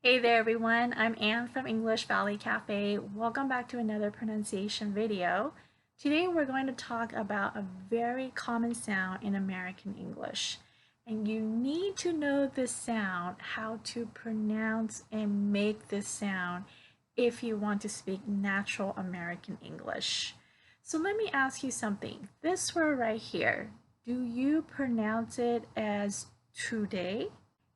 Hey there everyone, I'm Anne from English Valley Cafe. Welcome back to another pronunciation video. Today we're going to talk about a very common sound in American English. And you need to know this sound, how to pronounce and make this sound if you want to speak natural American English. So let me ask you something. This word right here, do you pronounce it as today?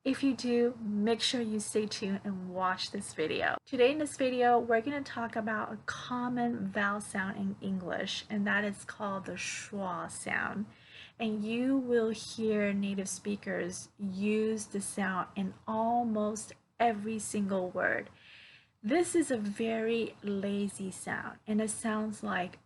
If you do, make sure you stay tuned and watch this video. Today in this video, we're going to talk about a common vowel sound in English, and that is called the schwa sound. And you will hear native speakers use the sound in almost every single word. This is a very lazy sound, and it sounds like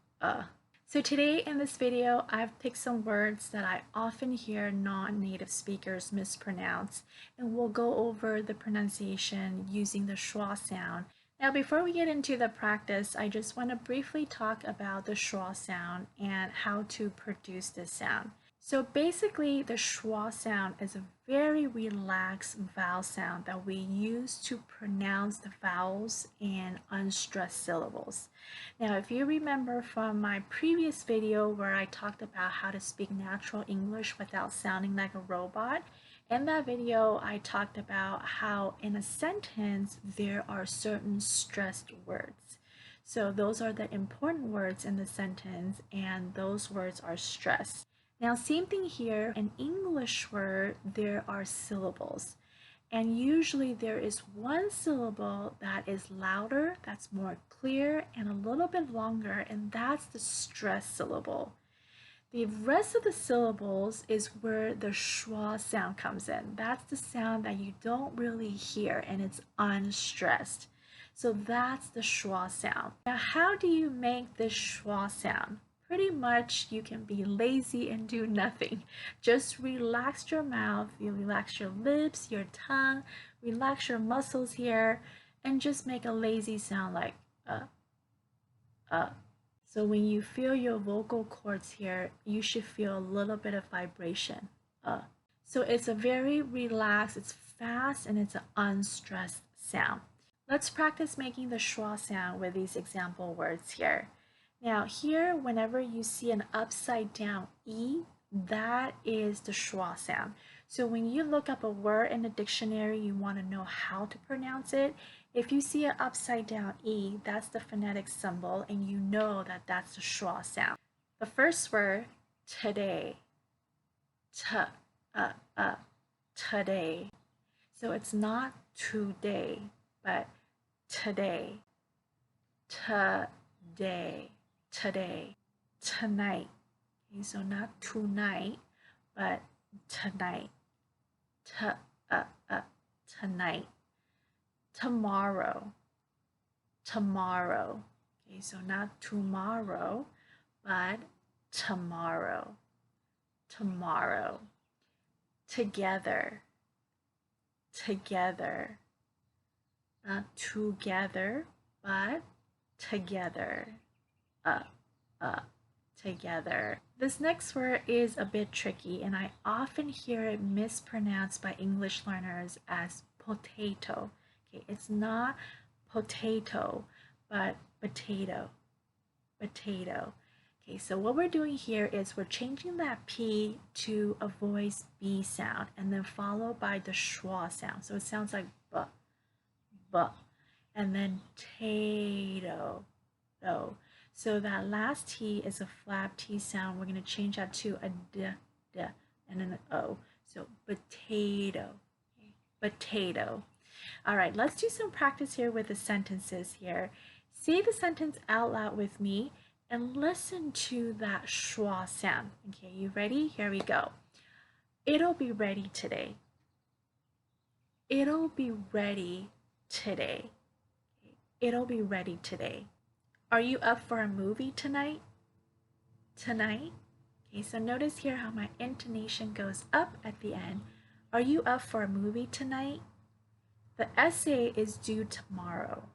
So today in this video, I've picked some words that I often hear non-native speakers mispronounce, and we'll go over the pronunciation using the schwa sound. Now, before we get into the practice, I just want to briefly talk about the schwa sound and how to produce this sound. So basically, the schwa sound is a very relaxed vowel sound that we use to pronounce the vowels and unstressed syllables. Now, if you remember from my previous video where I talked about how to speak natural English without sounding like a robot, in that video, I talked about how in a sentence, there are certain stressed words. So those are the important words in the sentence, and those words are stressed. Now, same thing here, in English word, there are syllables. And usually there is one syllable that is louder, that's more clear, and a little bit longer, and that's the stressed syllable. The rest of the syllables is where the schwa sound comes in. That's the sound that you don't really hear, and it's unstressed. So that's the schwa sound. Now, how do you make this schwa sound? Pretty much you can be lazy and do nothing. Just relax your mouth, you relax your lips, your tongue, relax your muscles here, and just make a lazy sound like So when you feel your vocal cords here, you should feel a little bit of vibration. So it's a very relaxed, it's fast, and it's an unstressed sound. Let's practice making the schwa sound with these example words here. Now here, whenever you see an upside down E, that is the schwa sound. So when you look up a word in the dictionary, you want to know how to pronounce it. If you see an upside down E, that's the phonetic symbol, and you know that that's the schwa sound. The first word, today. Today. So it's not today, but today. Today, tonight. Okay, so not tonight, but tonight. Tonight. Tomorrow. Okay, so not tomorrow, but tomorrow. Together. Not together, but together. Together. This next word is a bit tricky, and I often hear it mispronounced by English learners as potato. Okay, it's not potato, but potato. Okay, so what we're doing here is we're changing that P to a voice B sound, and then followed by the schwa sound. So it sounds like buh, and then tato. So that last T is a flap T sound. We're going to change that to a D, and then an O. So potato. Potato. All right, let's do some practice here with the sentences here. Say the sentence out loud with me and listen to that schwa sound. Okay, you ready? Here we go. It'll be ready today. It'll be ready today. It'll be ready today. Are you up for a movie tonight? Okay, so notice here how my intonation goes up at the end. Are you up for a movie tonight? The essay is due tomorrow.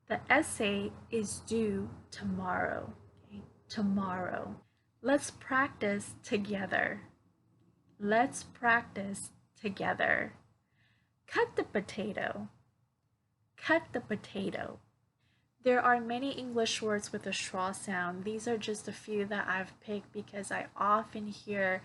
The essay is due tomorrow. Okay, tomorrow. Let's practice together. Let's practice together. Cut the potato. cut the potato. There are many English words with a schwa sound. These are just a few that I've picked because I often hear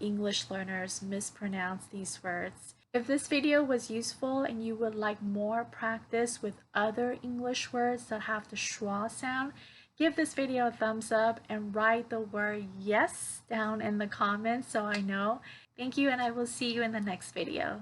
English learners mispronounce these words. If this video was useful and you would like more practice with other English words that have the schwa sound, give this video a thumbs up and write the word yes down in the comments so I know. Thank you, and I will see you in the next video.